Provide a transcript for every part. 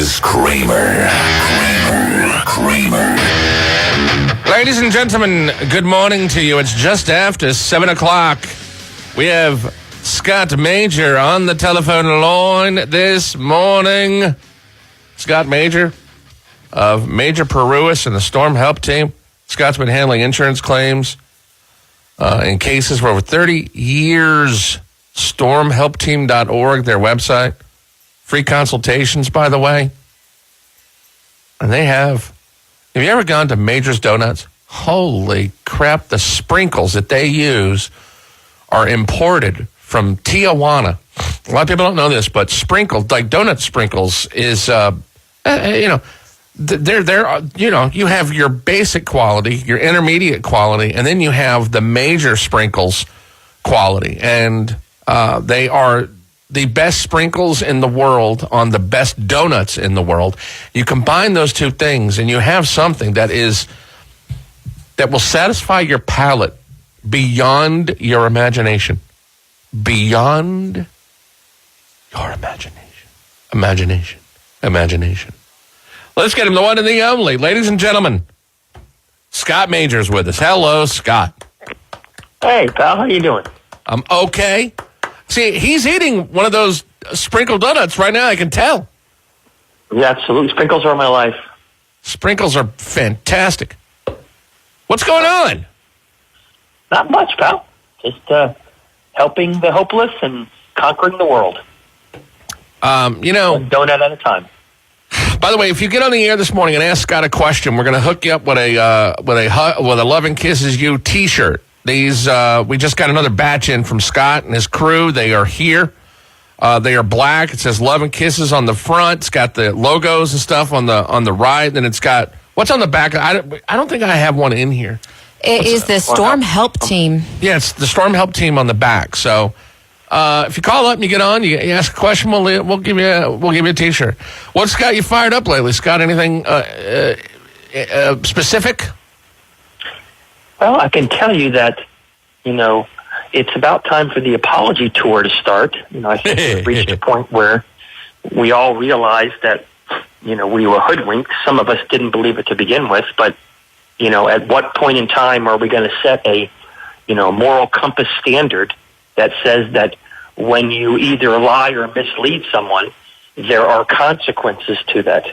is Kramer. Ladies and gentlemen, good morning to you. It's just after 7 o'clock. We have Scott Major on the telephone line this morning. Scott Major of Major Parúas and the Storm Help Team. Scott's been handling insurance claims in cases for over 30 years. Stormhelpteam.org, their website. Free consultations, by the way. And they have you ever gone to Major's Donuts? Holy crap, the sprinkles that they use are imported from Tijuana. A lot of people don't know this, but sprinkled, like donut sprinkles is, you have your basic quality, your intermediate quality, and then you have the Major sprinkles quality. And they are the best sprinkles in the world on the best donuts in the world. You combine those two things and you have something that will satisfy your palate beyond your imagination. Beyond your imagination. Imagination. Let's get him, the one and the only. Ladies and gentlemen, Scott Major's with us. Hello, Scott. Hey, pal. How you doing? I'm okay. See, he's eating one of those sprinkled donuts right now, I can tell. Yeah, absolutely. Sprinkles are my life. Sprinkles are fantastic. What's going on? Not much, pal. Just helping the hopeless and conquering the world. One donut at a time. By the way, if you get on the air this morning and ask Scott a question, we're going to hook you up with a Love and Kisses You T-shirt. These we just got another batch in from Scott and his crew. They are here. They are black. It says Love and Kisses on the front. It's got the logos and stuff on the right. Then it's got what's on the back. I don't think I have one in here. It is the Storm Help Team. Yeah, it's the Storm Help Team on the back. So if you call up and you get on, you ask a question, we'll give you a T-shirt. What's got you fired up lately, Scott? Anything specific? Well, I can tell you that, it's about time for the apology tour to start. I think we've reached a point where we all realized that, we were hoodwinked. Some of us didn't believe it to begin with, but, at what point in time are we going to set a, moral compass standard that says that when you either lie or mislead someone, there are consequences to that?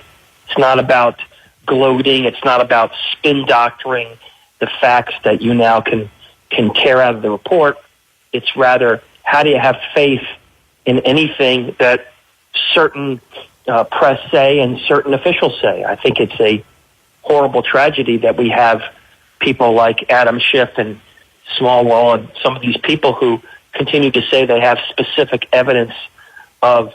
It's not about gloating. It's not about spin doctoring the facts that you now can tear out of the report. It's rather, how do you have faith in anything that certain press say and certain officials say? I think it's a horrible tragedy that we have people like Adam Schiff and Smallwell and some of these people who continue to say they have specific evidence of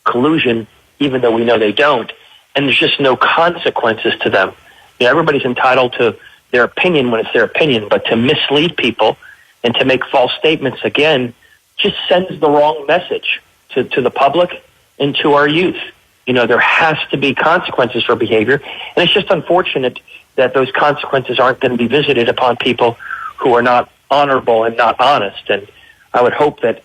collusion, even though we know they don't, and there's just no consequences to them. Everybody's entitled to their opinion when it's their opinion, but to mislead people and to make false statements, again, just sends the wrong message to the public and to our youth. There has to be consequences for behavior, and it's just unfortunate that those consequences aren't going to be visited upon people who are not honorable and not honest. And I would hope that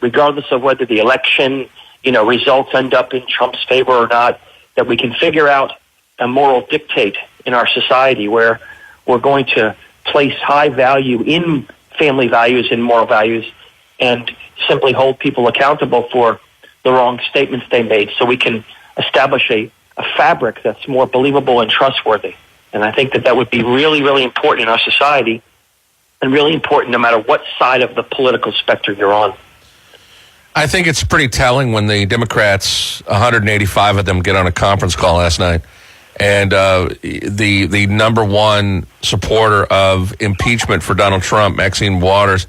regardless of whether the election, results end up in Trump's favor or not, that we can figure out a moral dictate in our society where we're going to place high value in family values and moral values and simply hold people accountable for the wrong statements they made, so we can establish a fabric that's more believable and trustworthy. And I think that would be really, really important in our society, and really important no matter what side of the political spectrum you're on. I think it's pretty telling when the Democrats, 185 of them, get on a conference call last night. And the number one supporter of impeachment for Donald Trump, Maxine Waters,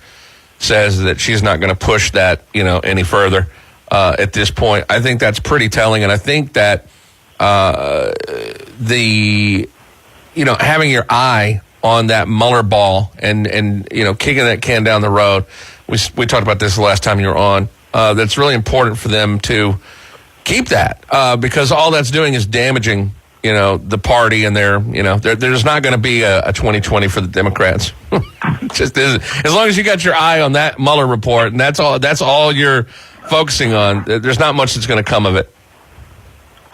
says that she's not going to push that, any further at this point. I think that's pretty telling, and I think that having your eye on that Mueller ball and kicking that can down the road. We talked about this the last time you were on. That's really important for them to keep that because all that's doing is damaging the party, and there's not going to be a 2020 for the Democrats. Just as long as you got your eye on that Mueller report, and that's all you're focusing on, there's not much that's going to come of it.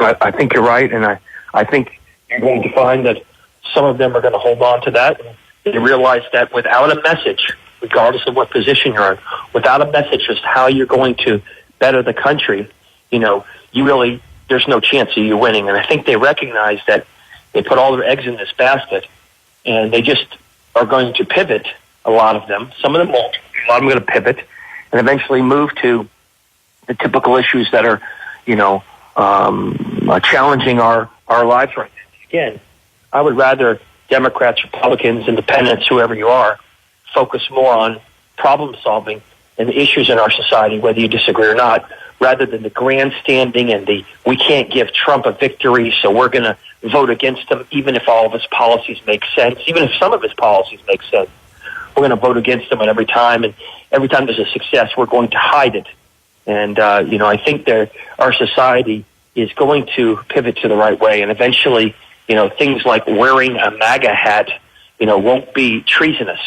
I think you're right, and I think you're going to find that some of them are going to hold on to that. And they realize that without a message, regardless of what position you're in, without a message as to how you're going to better the country, there's no chance of you winning. And I think they recognize that they put all their eggs in this basket, and they just are going to pivot, a lot of them. Some of them won't. A lot of them are going to pivot and eventually move to the typical issues that are, challenging our lives right now. Again, I would rather Democrats, Republicans, Independents, whoever you are, focus more on problem solving and the issues in our society, whether you disagree or not, rather than the grandstanding and we can't give Trump a victory, so we're going to vote against him, even if all of his policies make sense, even if some of his policies make sense. We're going to vote against him at every time, and every time there's a success, we're going to hide it. And, I think that our society is going to pivot to the right way, and eventually, things like wearing a MAGA hat, won't be treasonous,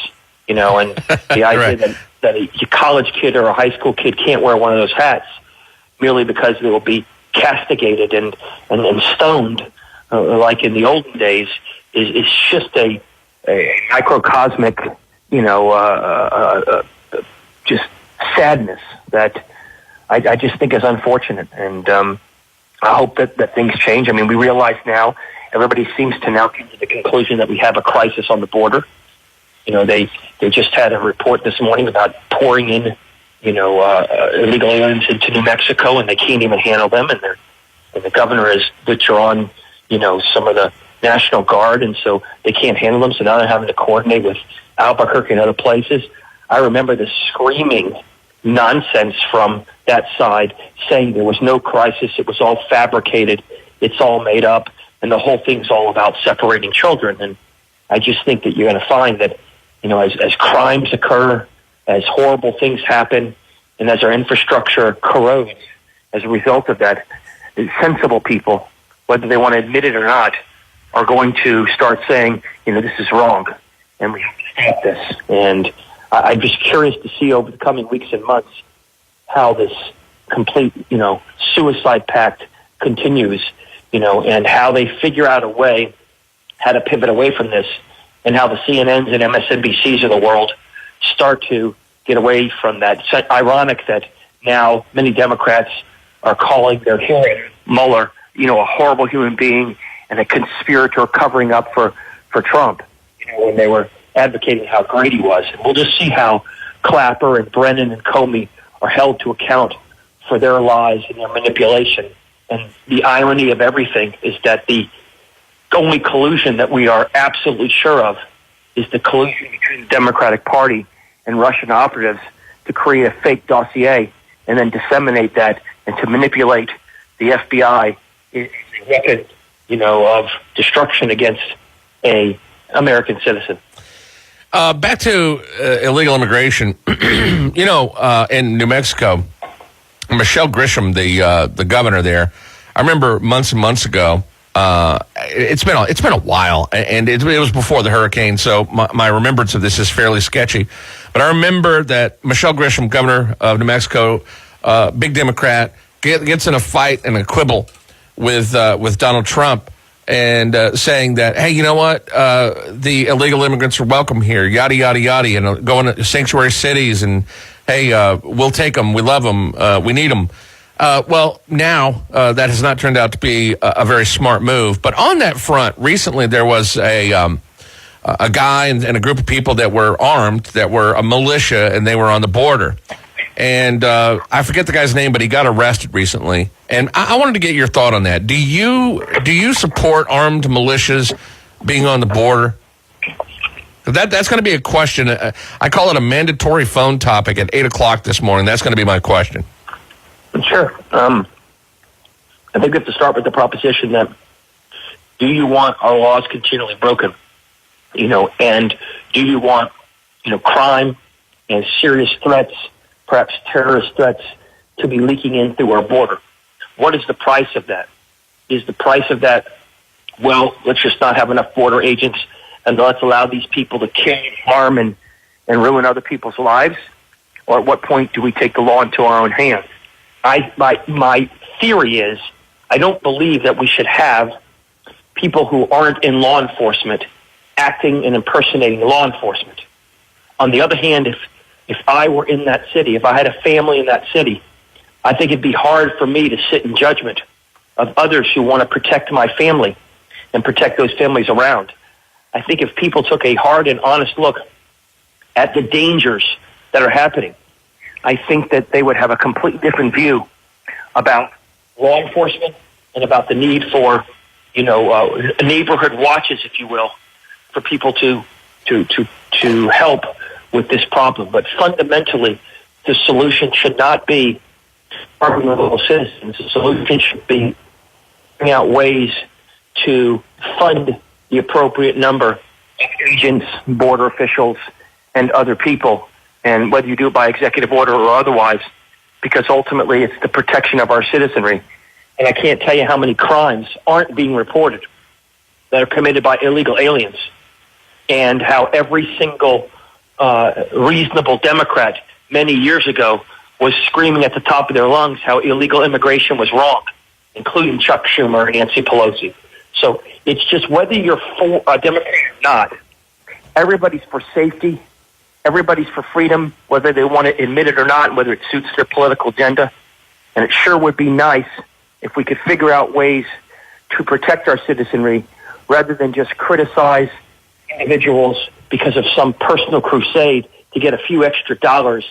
and the idea that a college kid or a high school kid can't wear one of those hats merely because they will be castigated and stoned like in the olden days is just a microcosmic, just sadness that I just think is unfortunate. And I hope that things change. I mean, we realize now, everybody seems to now come to the conclusion that we have a crisis on the border. They just had a report this morning about pouring in, illegal aliens into New Mexico, and they can't even handle them. And the governor has withdrawn, some of the National Guard, and so they can't handle them. So now they're having to coordinate with Albuquerque and other places. I remember the screaming nonsense from that side saying there was no crisis. It was all fabricated. It's all made up. And the whole thing's all about separating children. And I just think that you're going to find that, as crimes occur, as horrible things happen, and as our infrastructure corrodes as a result of that, sensible people, whether they want to admit it or not, are going to start saying, this is wrong, and we have to stop this. And I'm just curious to see over the coming weeks and months how this complete, suicide pact continues, and how they figure out a way how to pivot away from this, and how the CNNs and MSNBCs of the world start to get away from that. It's ironic that now many Democrats are calling their hero Mueller, a horrible human being and a conspirator covering up for Trump, when they were advocating how great he was. And we'll just see how Clapper and Brennan and Comey are held to account for their lies and their manipulation. And the irony of everything is that the only collusion that we are absolutely sure of is the collusion between the Democratic Party and Russian operatives to create a fake dossier and then disseminate that and to manipulate the FBI is a weapon, of destruction against a American citizen. Back to illegal immigration, in New Mexico, Michelle Grisham, the governor there, I remember months and months ago. It's been a while, and it was before the hurricane, so my remembrance of this is fairly sketchy. But I remember that Michelle Grisham, governor of New Mexico, big Democrat, gets in a fight and a quibble with Donald Trump, and saying that, hey, you know what, the illegal immigrants are welcome here, yada yada yada, and going to sanctuary cities, and hey, we'll take them, we love them, we need them. Well, now that has not turned out to be a very smart move. But on that front, recently there was a guy and a group of people that were armed, that were a militia, and they were on the border. And I forget the guy's name, but he got arrested recently. And I wanted to get your thought on that. Do you support armed militias being on the border? That's going to be a question. I call it a mandatory phone topic at 8 o'clock this morning. That's going to be my question. Sure. I think we have to start with the proposition that, do you want our laws continually broken? And do you want, crime and serious threats, perhaps terrorist threats, to be leaking in through our border? What is the price of that? Is the price of that, well, let's just not have enough border agents and let's allow these people to kill and harm and ruin other people's lives? Or at what point do we take the law into our own hands? My theory is I don't believe that we should have people who aren't in law enforcement acting and impersonating law enforcement. On the other hand, if I were in that city, if I had a family in that city, I think it'd be hard for me to sit in judgment of others who want to protect my family and protect those families around. I think if people took a hard and honest look at the dangers that are happening, I think that they would have a completely different view about law enforcement and about the need for, neighborhood watches, if you will, for people to help with this problem. But fundamentally, the solution should not be harming local citizens. The solution should be figuring out ways to fund the appropriate number of agents, border officials, and other people, and whether you do it by executive order or otherwise, because ultimately it's the protection of our citizenry. And I can't tell you how many crimes aren't being reported that are committed by illegal aliens, and how every single reasonable Democrat many years ago was screaming at the top of their lungs how illegal immigration was wrong, including Chuck Schumer and Nancy Pelosi. So it's just whether you're for a Democrat or not, everybody's for safety, everybody's for freedom, whether they want to admit it or not, whether it suits their political agenda. And it sure would be nice if we could figure out ways to protect our citizenry rather than just criticize individuals because of some personal crusade to get a few extra dollars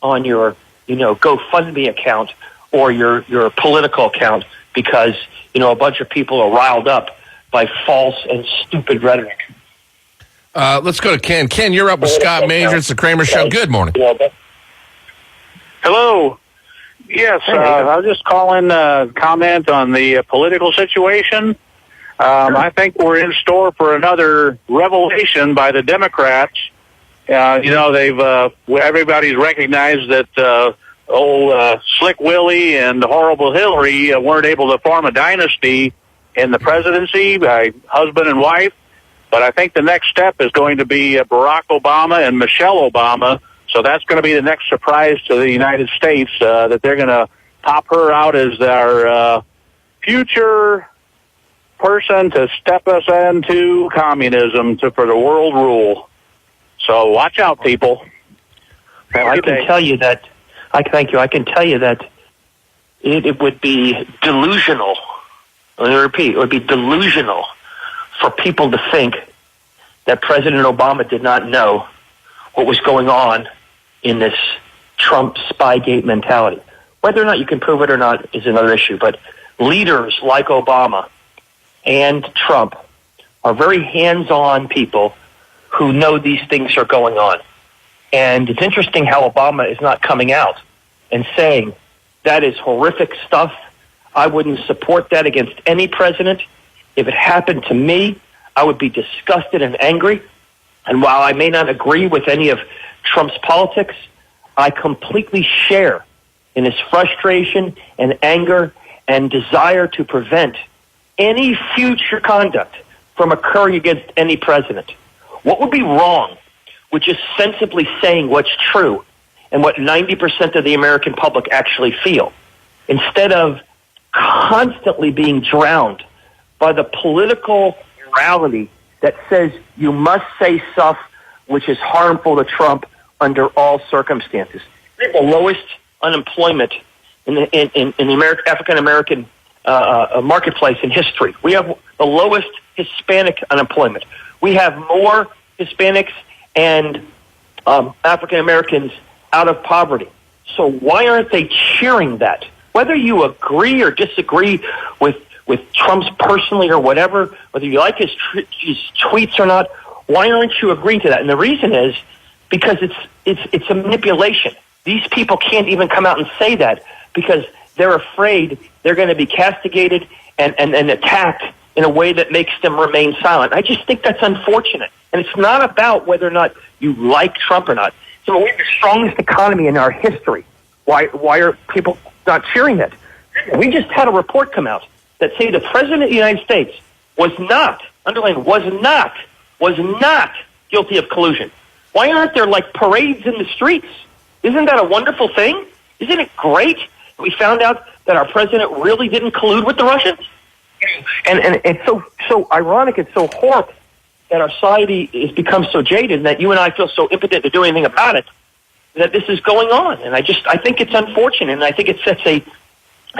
on your, GoFundMe account or your political account because, a bunch of people are riled up by false and stupid rhetoric. Let's go to Ken. Ken, you're up with Scott Major. It's the Kramer Show. Good morning. Hello. Yes, I was just calling comment on the political situation. I think we're in store for another revelation by the Democrats. Everybody's recognized that old Slick Willie and horrible Hillary weren't able to form a dynasty in the presidency by husband and wife. But I think the next step is going to be Barack Obama and Michelle Obama. So that's going to be the next surprise to the United States, that they're going to pop her out as our future person to step us into communism for the world rule. So watch out, people. I can tell you that it would be delusional. Let me repeat, it would be delusional for people to think that President Obama did not know what was going on in this Trump Spygate mentality. Whether or not you can prove it or not is another issue, but leaders like Obama and Trump are very hands-on people who know these things are going on. And it's interesting how Obama is not coming out and saying, that is horrific stuff. I wouldn't support that against any president. If it happened to me, I would be disgusted and angry. And while I may not agree with any of Trump's politics, I completely share in his frustration and anger and desire to prevent any future conduct from occurring against any president. What would be wrong with just sensibly saying what's true and what 90% of the American public actually feel, instead of constantly being drowned by the political morality that says you must say stuff which is harmful to Trump under all circumstances? We have the lowest unemployment in the African American marketplace in history. We have the lowest Hispanic unemployment. We have more Hispanics and African Americans out of poverty. So why aren't they cheering that? Whether you agree or disagree with Trump's personally or whatever, whether you like his tweets or not, why aren't you agreeing to that? And the reason is because it's a manipulation. These people can't even come out and say that because they're afraid they're going to be castigated and attacked in a way that makes them remain silent. I just think that's unfortunate. And it's not about whether or not you like Trump or not. So we have the strongest economy in our history. Why are people not cheering it? We just had a report come out that say the President of the United States was not, underline, was not guilty of collusion. Why aren't there like parades in the streets? Isn't that a wonderful thing? Isn't it great We found out that our president really didn't collude with the Russians. And it's so ironic, it's so horrible that our society has become so jaded that you and I feel so impotent to do anything about it, that this is going on. And I think it's unfortunate, and I think it sets a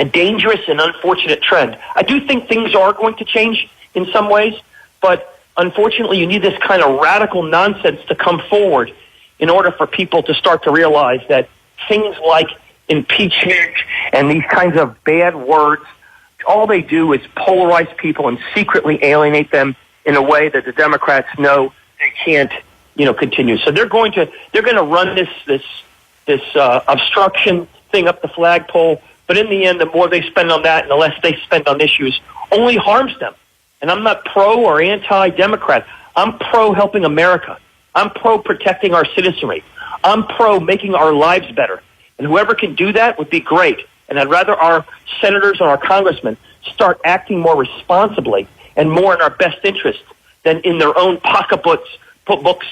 dangerous and unfortunate trend. I do think things are going to change in some ways, but unfortunately you need this kind of radical nonsense to come forward in order for people to start to realize that things like impeachment and these kinds of bad words, all they do is polarize people and secretly alienate them in a way that the Democrats know they can't, continue. So they're going to run this obstruction thing up the flagpole. But in the end, the more they spend on that and the less they spend on issues, only harms them. And I'm not pro or anti-Democrat. I'm pro helping America. I'm pro protecting our citizenry. I'm pro making our lives better. And whoever can do that would be great. And I'd rather our senators and our congressmen start acting more responsibly and more in our best interest than in their own pocketbooks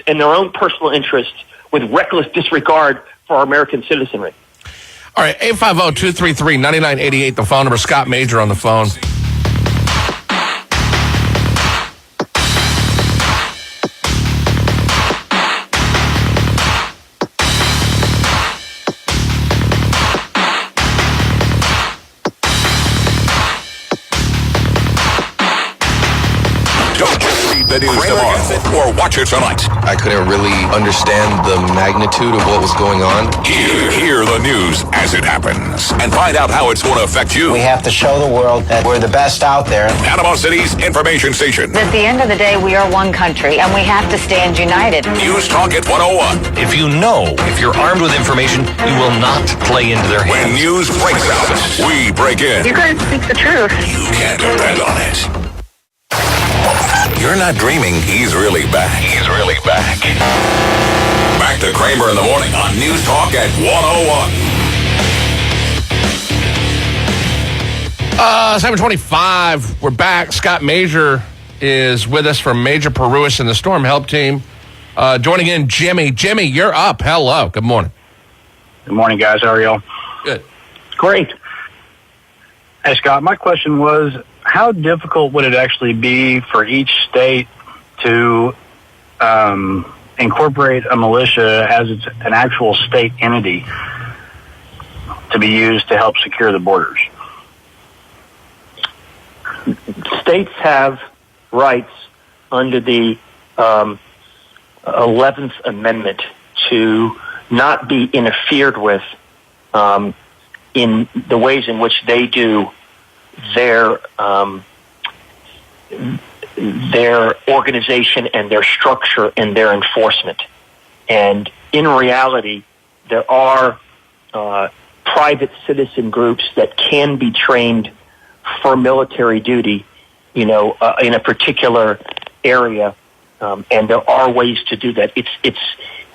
and their own personal interests with reckless disregard for our American citizenry. All right, 850-233-9988, the phone number. Scott Major on the phone. The news tomorrow or watch it tonight. I couldn't really understand the magnitude of what was going on. Hear the news as it happens and find out how it's going to affect you. We have to show the world that we're the best out there. Panama City's information station. At the end of the day, we are one country, and we have to stand united. NewsTalk at 101. If you're armed with information, you will not play into their hands. When news breaks out, we break in. You're going to speak the truth. You can't depend on it. You're not dreaming. He's really back. He's really back. Back to Kramer in the morning on NewsTalk at 101. 7:25. We're back. Scott Major is with us from Major Parúas and the Storm Help Team. Joining in, Jimmy. Jimmy, you're up. Hello. Good morning. Good morning, guys. How are y'all? Good. Great. Hey, Scott, my question was, how difficult would it actually be for each state to incorporate a militia as it's an actual state entity to be used to help secure the borders? States have rights under the 11th Amendment to not be interfered with in the ways in which they do their organization and their structure and their enforcement. And in reality, there are private citizen groups that can be trained for military duty, in a particular area, and there are ways to do that. It's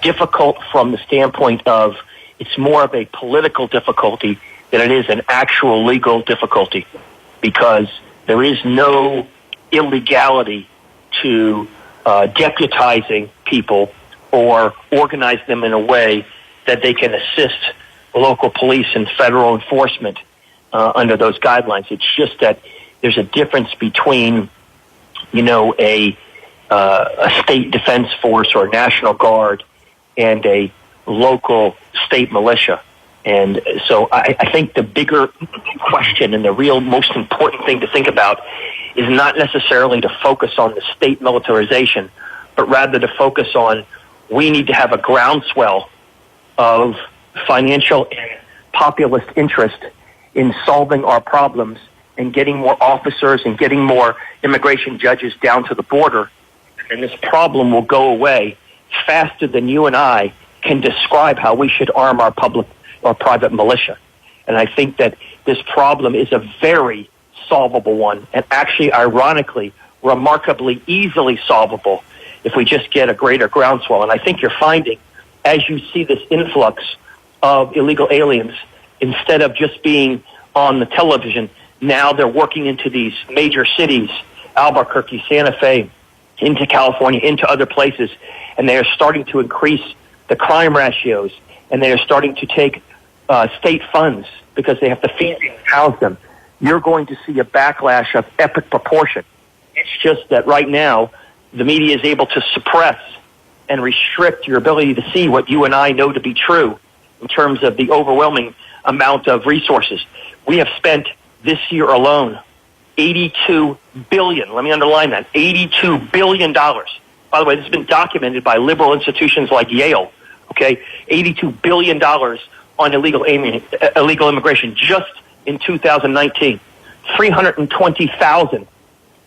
difficult from the standpoint of it's more of a political difficulty than it is an actual legal difficulty, because there is no illegality to deputizing people or organize them in a way that they can assist local police and federal enforcement under those guidelines. It's just that there's a difference between, a state defense force or National Guard and a local state militia. And so I think the bigger question and the real most important thing to think about is not necessarily to focus on the state militarization, but rather to focus on we need to have a groundswell of financial and populist interest in solving our problems and getting more officers and getting more immigration judges down to the border. And this problem will go away faster than you and I can describe how we should arm our public or private militia. And I think that this problem is a very solvable one, and actually, ironically, remarkably easily solvable if we just get a greater groundswell. And I think you're finding, as you see this influx of illegal aliens, instead of just being on the television, now they're working into these major cities, Albuquerque, Santa Fe, into California, into other places, and they are starting to increase the crime ratios, and they are starting to take state funds because they have to feed and house them, you're going to see a backlash of epic proportion. It's just that right now, the media is able to suppress and restrict your ability to see what you and I know to be true in terms of the overwhelming amount of resources. We have spent this year alone $82 billion. Let me underline that. $82 billion. By the way, this has been documented by liberal institutions like Yale. Okay, $82 billion on illegal immigration just in 2019. 320,000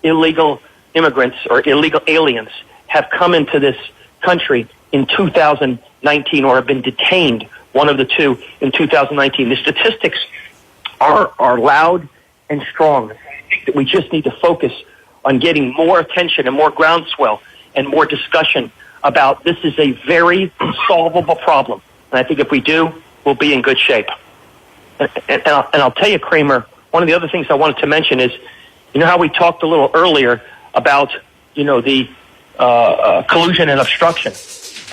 illegal immigrants or illegal aliens have come into this country in 2019 or have been detained, one of the two, in 2019. The statistics are loud and strong. I think that we just need to focus on getting more attention and more groundswell and more discussion about this is a very solvable problem. And I think if we do, we'll be in good shape. And I'll tell you, Kramer, one of the other things I wanted to mention is, you know how we talked a little earlier about, the collusion and obstruction.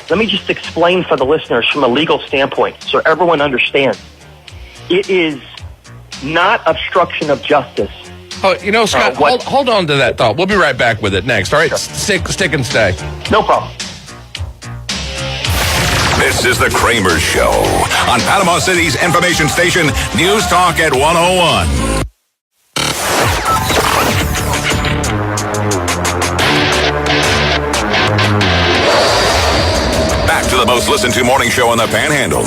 Let me just explain for the listeners from a legal standpoint so everyone understands. It is not obstruction of justice. Oh, Scott, hold on to that thought. We'll be right back with it next. All right, sure. Stick and stay. No problem. This is the Kramer Show on Panama City's information station, News Talk at 101. Back to the most listened to morning show in the Panhandle.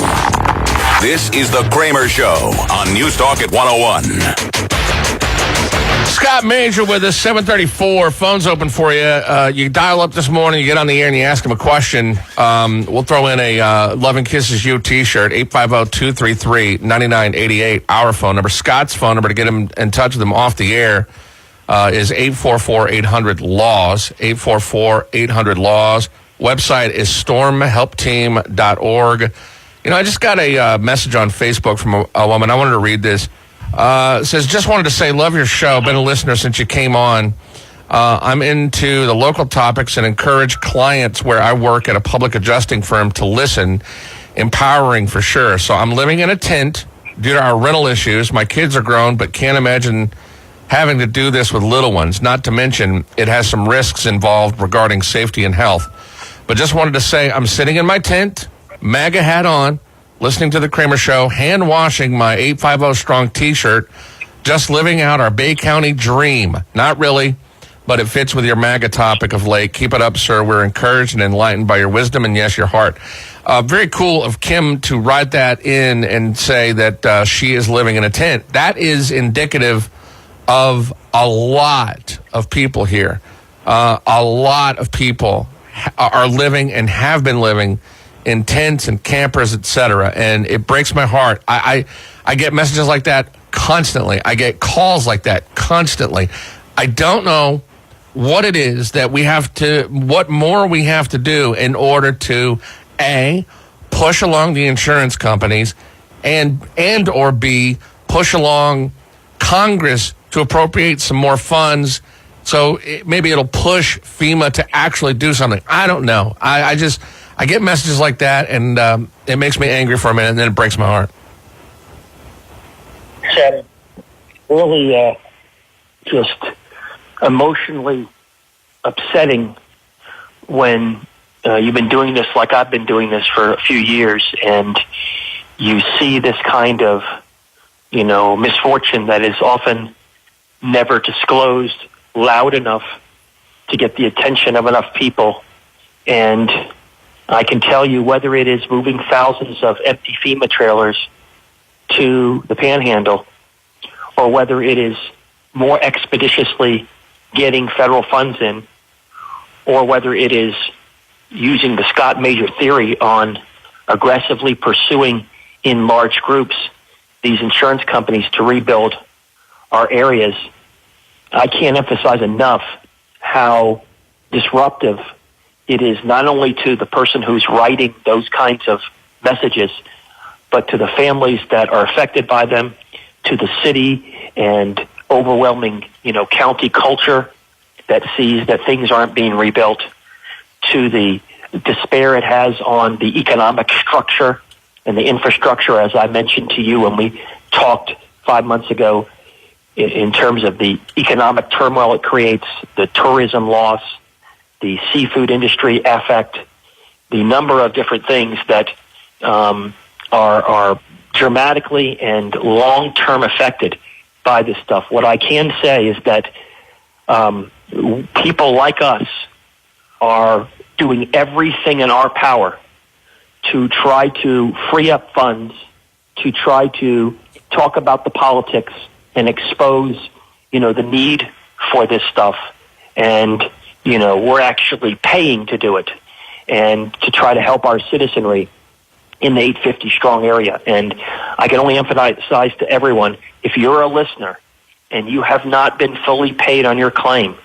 This is the Kramer Show on News Talk at 101. Scott Major with us, 734. Phone's open for you. You dial up this morning, you get on the air, and you ask him a question. We'll throw in a Love and Kisses You t-shirt, 850-233-9988. Our phone number. Scott's phone number to get him in touch with him off the air is 844-800-LAWS, 844-800-LAWS. Website is stormhelpteam.org. I just got a message on Facebook from a woman. I wanted to read this. It says, just wanted to say, love your show. Been a listener since you came on. I'm into the local topics and encourage clients where I work at a public adjusting firm to listen. Empowering for sure. So I'm living in a tent due to our rental issues. My kids are grown, but can't imagine having to do this with little ones. Not to mention, it has some risks involved regarding safety and health. But just wanted to say, I'm sitting in my tent, MAGA hat on, listening to the Kramer Show, hand washing my 850 Strong t-shirt, just living out our Bay County dream. Not really, but it fits with your MAGA topic of late. Keep it up, sir. We're encouraged and enlightened by your wisdom and, yes, your heart. Very cool of Kim to write that in and say that she is living in a tent. That is indicative of a lot of people here. A lot of people are living and have been living in tents and campers, etc. And it breaks my heart. I get messages like that constantly. I get calls like that constantly. I don't know what it is that what more we have to do in order to, A, push along the insurance companies and or B, push along Congress to appropriate some more funds so maybe it'll push FEMA to actually do something. I don't know. I get messages like that, and it makes me angry for a minute, and then it breaks my heart. It's really just emotionally upsetting when you've been doing this like I've been doing this for a few years, and you see this kind of, misfortune that is often never disclosed loud enough to get the attention of enough people. And I can tell you, whether it is moving thousands of empty FEMA trailers to the Panhandle, or whether it is more expeditiously getting federal funds in, or whether it is using the Scott Major theory on aggressively pursuing in large groups these insurance companies to rebuild our areas, I can't emphasize enough how disruptive it is, not only to the person who's writing those kinds of messages, but to the families that are affected by them, to the city and overwhelming, county culture that sees that things aren't being rebuilt, to the despair it has on the economic structure and the infrastructure, as I mentioned to you when we talked 5 months ago, in terms of the economic turmoil it creates, the tourism loss, the seafood industry effect, the number of different things that are dramatically and long-term affected by this stuff. What I can say is that people like us are doing everything in our power to try to free up funds, to try to talk about the politics and expose, the need for this stuff. And, we're actually paying to do it and to try to help our citizenry in the 850 strong area. And I can only emphasize to everyone, if you're a listener and you have not been fully paid on your claim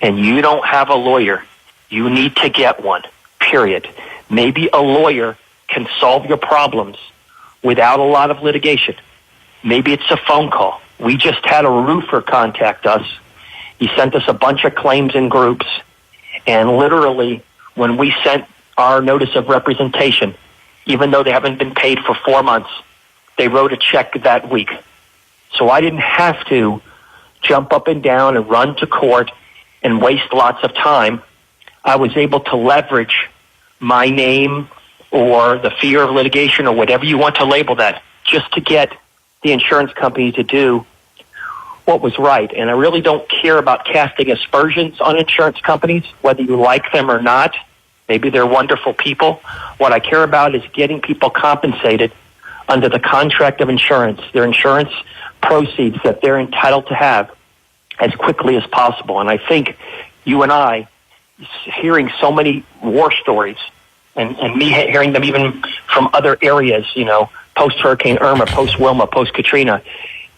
and you don't have a lawyer, you need to get one, period. Maybe a lawyer can solve your problems without a lot of litigation. Maybe it's a phone call. We just had a roofer contact us. He sent us a bunch of claims in groups, and literally when we sent our notice of representation, even though they haven't been paid for 4 months, they wrote a check that week. So I didn't have to jump up and down and run to court and waste lots of time. I was able to leverage my name or the fear of litigation or whatever you want to label that just to get the insurance company to do what was right. And I really don't care about casting aspersions on insurance companies, whether you like them or not. Maybe they're wonderful people. What I care about is getting people compensated under the contract of insurance, their insurance proceeds that they're entitled to have as quickly as possible. And I think you and I, hearing so many war stories, and me hearing them even from other areas, post-Hurricane Irma, post-Wilma, post-Katrina,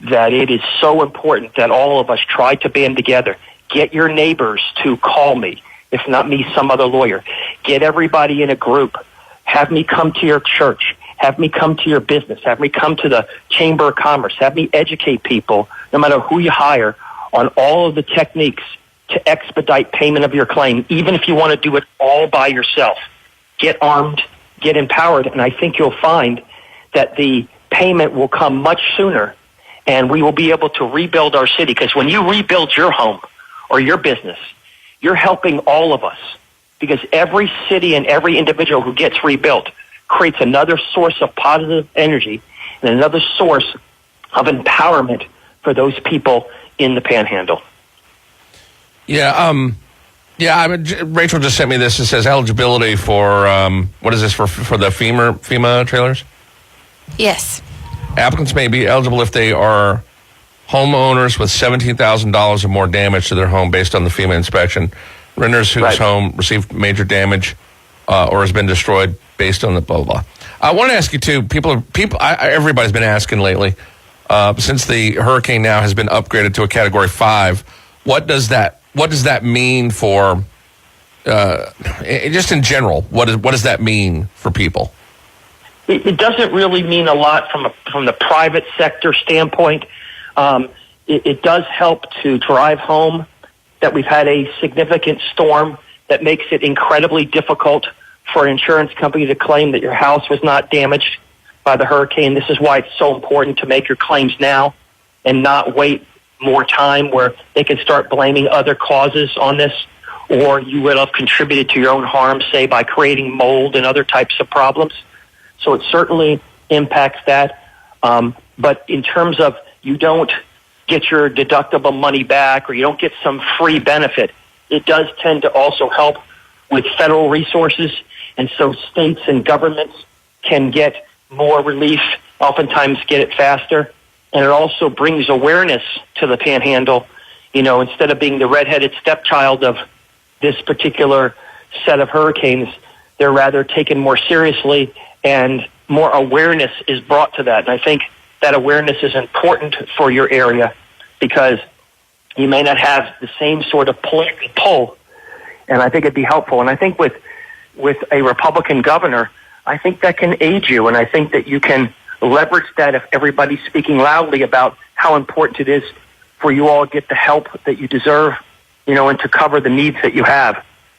that it is so important that all of us try to band together. Get your neighbors to call me, if not me, some other lawyer. Get everybody in a group. Have me come to your church. Have me come to your business. Have me come to the Chamber of Commerce. Have me educate people, no matter who you hire, on all of the techniques to expedite payment of your claim, even if you want to do it all by yourself. Get armed, get empowered, and I think you'll find that the payment will come much sooner, and we will be able to rebuild our city. Because when you rebuild your home or your business, you're helping all of us. Because every city and every individual who gets rebuilt creates another source of positive energy and another source of empowerment for those people in the Panhandle. Rachel just sent me this. It says eligibility for, what is this, for the FEMA trailers? Yes. Applicants may be eligible if they are homeowners with $17,000 or more damage to their home based on the FEMA inspection. Renters whose home received major damage or has been destroyed based on the blah, blah, blah. I want to ask you, too, everybody's been asking lately, since the hurricane now has been upgraded to a Category 5, what does that mean for, just in general, what does that mean for people? It doesn't really mean a lot from the private sector standpoint. It does help to drive home that we've had a significant storm that makes it incredibly difficult for an insurance company to claim that your house was not damaged by the hurricane. This is why it's so important to make your claims now and not wait more time where they can start blaming other causes on this, or you will have contributed to your own harm, say, by creating mold and other types of problems. So it certainly impacts that. But in terms of you don't get your deductible money back or you don't get some free benefit, it does tend to also help with federal resources. And so states and governments can get more relief, oftentimes get it faster. And it also brings awareness to the Panhandle. Instead of being the redheaded stepchild of this particular set of hurricanes, they're rather taken more seriously, and more awareness is brought to that. And I think that awareness is important for your area because you may not have the same sort of political pull, and I think it'd be helpful. And I think with a Republican governor, I think that can aid you, and I think that you can leverage that if everybody's speaking loudly about how important it is for you all to get the help that you deserve, and to cover the needs that you have.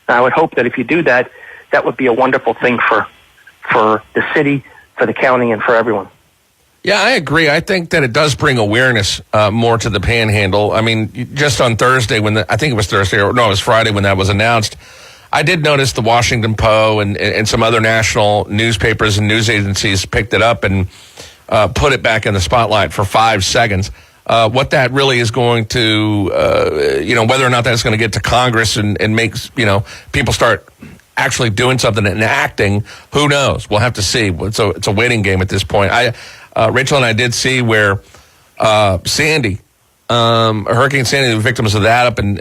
And I would hope that if you do that, that would be a wonderful thing for the city, for the county and for everyone. Yeah, I agree. I think that it does bring awareness more to the Panhandle. I mean, just on Thursday I think it was Thursday, or no, it was Friday when that was announced, I did notice the Washington Post and some other national newspapers and news agencies picked it up and put it back in the spotlight for 5 seconds. What that really is going to, whether or not that's going to get to Congress and makes, people start actually doing something and acting, who knows? We'll have to see. It's a waiting game at this point. Rachel and I did see where Sandy, Hurricane Sandy, the victims of that up in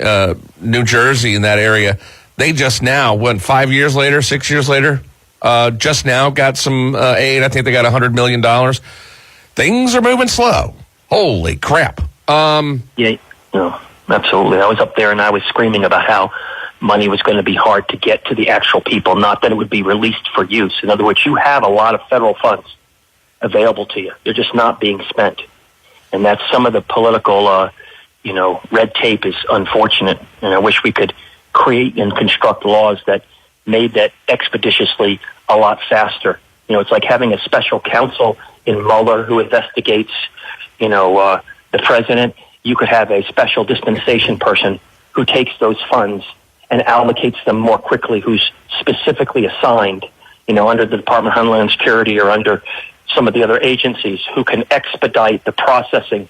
New Jersey in that area, they just now, 6 years later, just now got some aid. I think they got $100 million. Things are moving slow. Holy crap. Yeah, no, absolutely. I was up there and I was screaming about how money was going to be hard to get to the actual people, not that it would be released for use. In other words, you have a lot of federal funds available to you. They're just not being spent. And that's some of the political, red tape is unfortunate. And I wish we could create and construct laws that made that expeditiously a lot faster. It's like having a special counsel in Mueller who investigates, the president. You could have a special dispensation person who takes those funds and allocates them more quickly, who's specifically assigned, under the Department of Homeland Security or under some of the other agencies, who can expedite the processing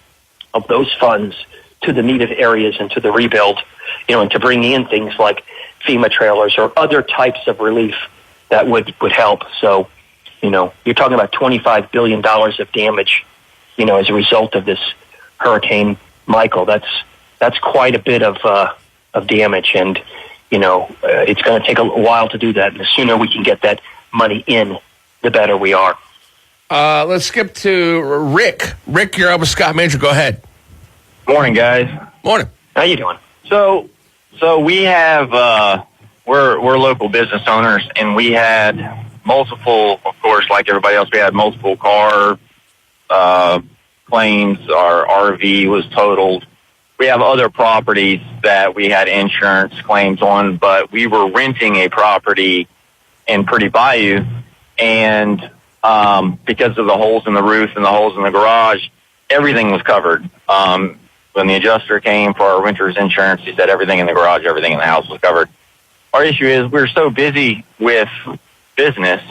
of those funds to the needed areas and to the rebuild, and to bring in things like FEMA trailers or other types of relief that would help. So, you're talking about $25 billion of damage, as a result of this Hurricane Michael. That's quite a bit of damage, and it's going to take a while to do that. And the sooner we can get that money in, the better we are. Let's skip to Rick. Rick, you're up with Scott Major. Go ahead. Morning, guys. Morning. How you doing? So we have we're local business owners, and we had multiple, of course, like everybody else, we had multiple car claims. Our RV was totaled. We have other properties that we had insurance claims on, but we were renting a property in Pretty Bayou, and because of the holes in the roof and the holes in the garage, everything was covered. When the adjuster came for our renter's insurance, he said everything in the garage, everything in the house was covered. Our issue is we're so busy with business,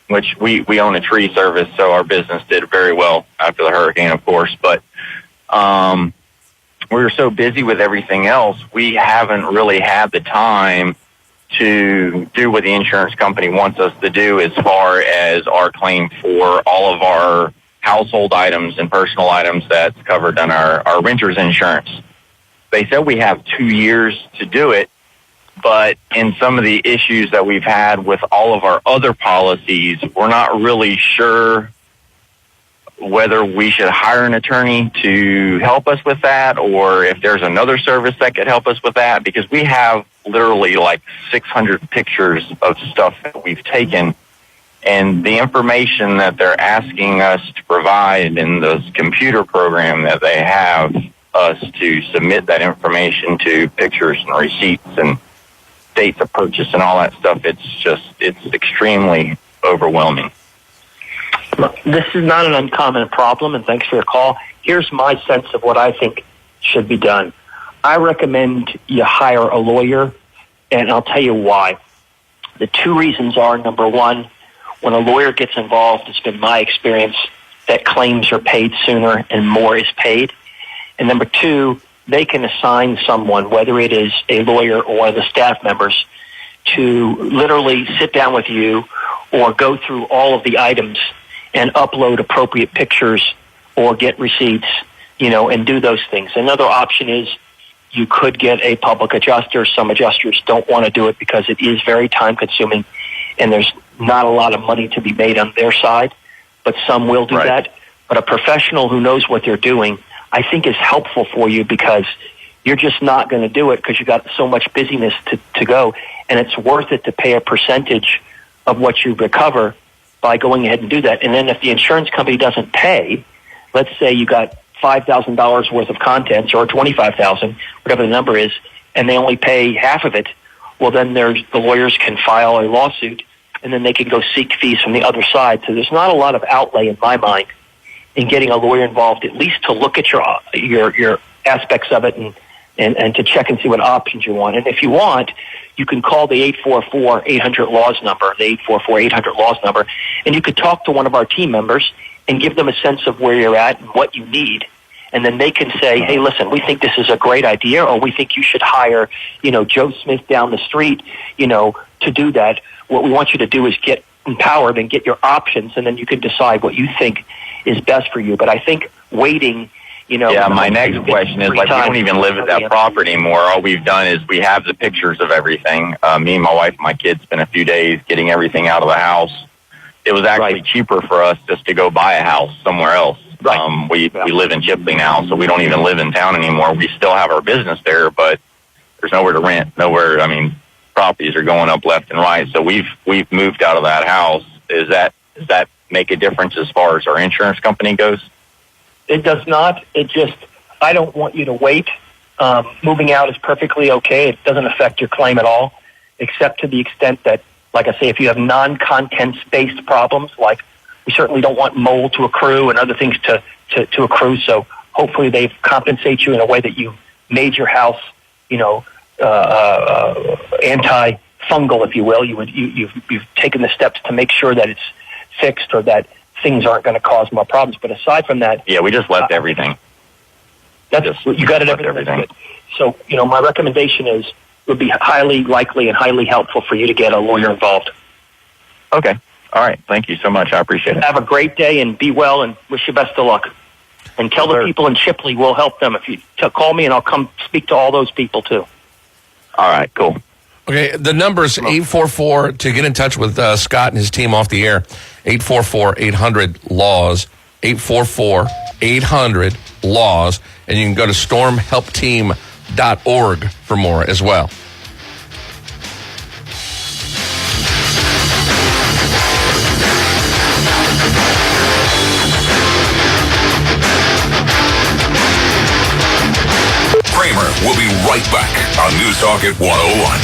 which we own a tree service, so our business did very well after the hurricane, of course. But we were so busy with everything else, we haven't really had the time to do what the insurance company wants us to do as far as our claim for all of our household items and personal items that's covered on our renter's insurance. They said we have 2 years to do it, but in some of the issues that we've had with all of our other policies, we're not really sure whether we should hire an attorney to help us with that, or if there's another service that could help us with that, because we have literally like 600 pictures of stuff that we've taken, and the information that they're asking us to provide in this computer program that they have us to submit that information to, pictures and receipts and dates of purchase and all that stuff, it's extremely overwhelming. This is not an uncommon problem, and thanks for your call. Here's my sense of what I think should be done. I recommend you hire a lawyer, and I'll tell you why. The two reasons are, number one, when a lawyer gets involved, it's been my experience that claims are paid sooner and more is paid. And number two, they can assign someone, whether it is a lawyer or one of the staff members, to literally sit down with you or go through all of the items and upload appropriate pictures or get receipts, and do those things. Another option is you could get a public adjuster. Some adjusters don't want to do it because it is very time consuming and there's not a lot of money to be made on their side, but some will do that. But a professional who knows what they're doing, I think, is helpful for you, because you're just not going to do it because you got so much busyness to go, and it's worth it to pay a percentage of what you recover by going ahead and do that. And then if the insurance company doesn't pay, let's say you got $5,000 worth of contents or $25,000, whatever the number is, and they only pay half of it, well, then the lawyers can file a lawsuit and then they can go seek fees from the other side. So there's not a lot of outlay in my mind in getting a lawyer involved, at least to look at your aspects of it and to check and see what options you want. And if you want, you can call the 844-800-LAWS number, the 844-800-LAWS number, and you could talk to one of our team members and give them a sense of where you're at and what you need. And then they can say, hey, listen, we think this is a great idea, or we think you should hire, Joe Smith down the street, to do that. What we want you to do is get empowered and get your options, and then you can decide what you think is best for you. But I think waiting, Yeah, my next question is, we don't even live at that property anymore. All we've done is we have the pictures of everything. Me and my wife and my kids spent a few days getting everything out of the house. It was actually cheaper for us just to go buy a house somewhere else. Right. We live in Chipley now, so we don't even live in town anymore. We still have our business there, but there's nowhere to rent. Properties are going up left and right. So we've moved out of that house. Does that make a difference as far as our insurance company goes? It does not. I don't want you to wait. Moving out is perfectly okay. It doesn't affect your claim at all, except to the extent that, like I say, if you have non-contents-based problems, like we certainly don't want mold to accrue and other things to accrue. So hopefully they compensate you in a way that you made your house, anti-fungal, if you will. You've taken the steps to make sure that it's fixed or that things aren't going to cause more problems. But aside from that, yeah, we just left everything. You got it. Everything. So my recommendation would be highly likely and highly helpful for you to get a lawyer involved. Okay. All right. Thank you so much. I appreciate it. Have a great day and be well, and wish you best of luck. And tell the people in Chipley we'll help them. If you call me, and I'll come speak to all those people too. All right. Cool. Okay. The number is 844 to get in touch with Scott and his team off the air. 844-800-LAWS. 844-800-LAWS. And you can go to stormhelpteam.org for more as well. Kramer will be right back on NewsTalk at 101.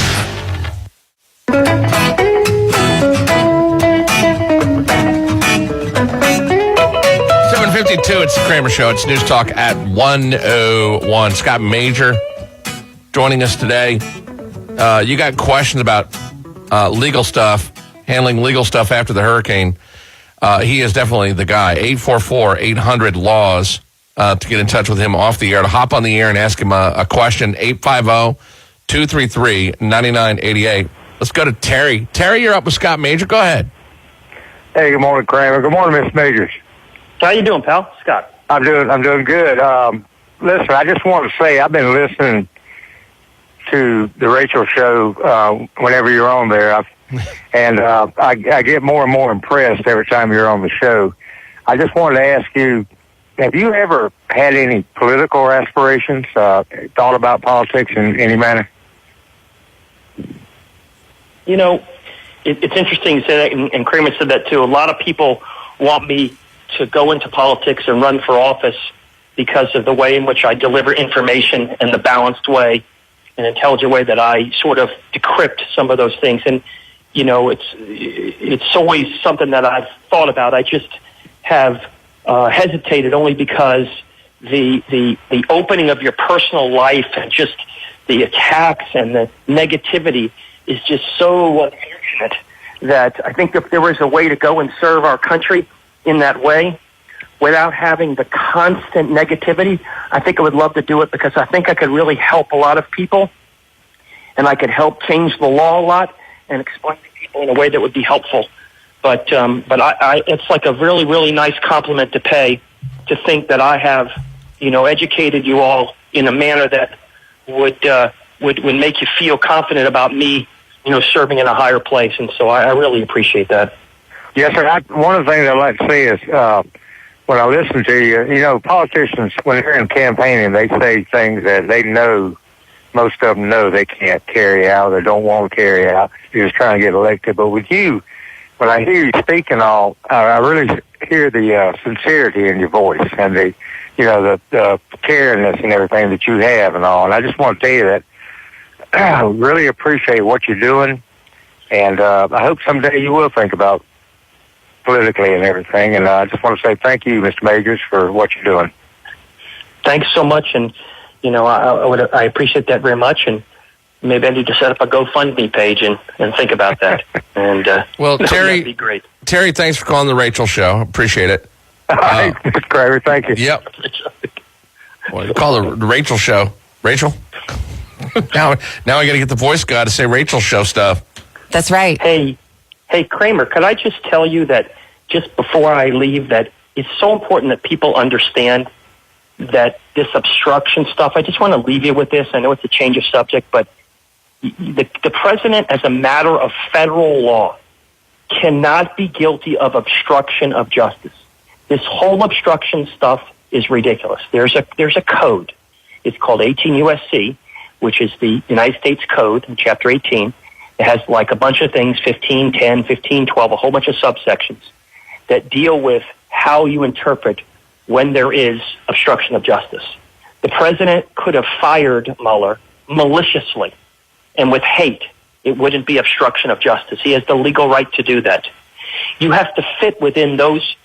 It's the Kramer Show. It's NewsTalk at 101. Scott Major joining us today. You got questions about legal stuff, handling legal stuff after the hurricane. He is definitely the guy. 844-800-LAWS to get in touch with him off the air, to hop on the air and ask him a question. 850-233-9988. Let's go to Terry. Terry, you're up with Scott Major. Go ahead. Hey, good morning, Kramer. Good morning, Miss Majors. How you doing, pal? Scott. I'm doing good. Listen, I just want to say I've been listening to the Rachel Show whenever you're on there, I get more and more impressed every time you're on the show. I just wanted to ask you, have you ever had any political aspirations, thought about politics in any manner? It's interesting you say that, and Kramer said that too. A lot of people want me to go into politics and run for office because of the way in which I deliver information in the balanced way and intelligent way that I sort of decrypt some of those things. And, it's always something that I've thought about. I just have hesitated only because the opening of your personal life and just the attacks and the negativity is just so unfortunate that I think if there was a way to go and serve our country in that way without having the constant negativity, I think I would love to do it, because I think I could really help a lot of people, and I could help change the law a lot and explain to people in a way that would be helpful. But it's like a really, really nice compliment to pay to think that I have, educated you all in a manner that would make you feel confident about me, serving in a higher place. And so I really appreciate that. Yes, sir. One of the things I'd like to say is when I listen to you, politicians, when they're in campaigning, they say things that they know, most of them know they can't carry out or don't want to carry out. They're just trying to get elected. But with you, when I hear you speak and all, I really hear the sincerity in your voice and the caringness and everything that you have and all. And I just want to tell you that I really appreciate what you're doing. And I hope someday you will think about politically and everything. And I just want to say thank you, Mr. Majors, for what you're doing. Thanks so much, and I appreciate that very much. And maybe I need to set up a GoFundMe page and think about that. And well, Terry, that'd be great. Terry, thanks for calling the Rachel Show. Appreciate it. All right, Mr. Kramer, thank you. Yep. Well, you call the Rachel Show. Rachel? now I got to get the voice guy to say Rachel Show stuff. That's right. Hey, Kramer, could I just tell you that just before I leave that it's so important that people understand that this obstruction stuff, I just want to leave you with this. I know it's a change of subject, but the president, as a matter of federal law, cannot be guilty of obstruction of justice. This whole obstruction stuff is ridiculous. There's a code. It's called 18 U.S.C., which is the United States Code in Chapter 18. It has like a bunch of things, 1510, 1512, a whole bunch of subsections that deal with how you interpret when there is obstruction of justice. The president could have fired Mueller maliciously and with hate. It wouldn't be obstruction of justice. He has the legal right to do that. You have to fit within those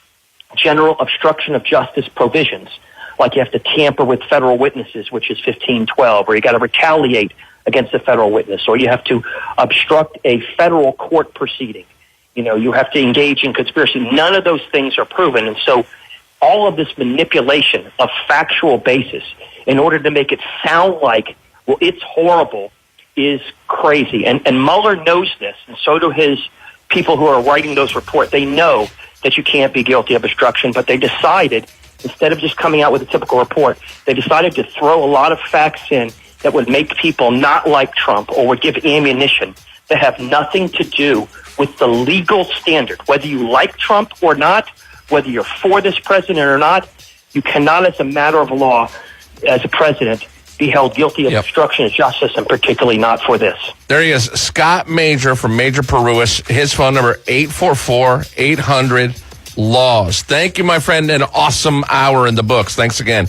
general obstruction of justice provisions, like you have to tamper with federal witnesses, which is 1512, or you got to retaliate against a federal witness, or you have to obstruct a federal court proceeding. You have to engage in conspiracy. None of those things are proven, and so all of this manipulation of factual basis in order to make it sound like, well, it's horrible, is crazy. And Mueller knows this, and so do his people who are writing those reports. They know that you can't be guilty of obstruction, but they decided, instead of just coming out with a typical report, they decided to throw a lot of facts in that would make people not like Trump or would give ammunition that have nothing to do with the legal standard. Whether you like Trump or not, whether you're for this president or not, you cannot, as a matter of law, as a president, be held guilty of obstruction of justice, and particularly not for this. There he is, Scott Major from Major Parúas. His phone number, 844-800-LAWS. Thank you, my friend. An awesome hour in the books. Thanks again.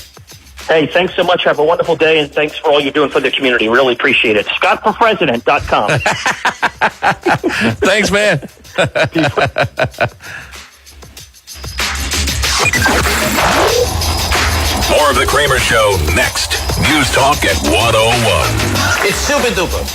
Hey, thanks so much. Have a wonderful day, and thanks for all you're doing for the community. Really appreciate it. ScottForPresident.com. Thanks, man. More of the Kramer Show next. News Talk at 101. It's super duper.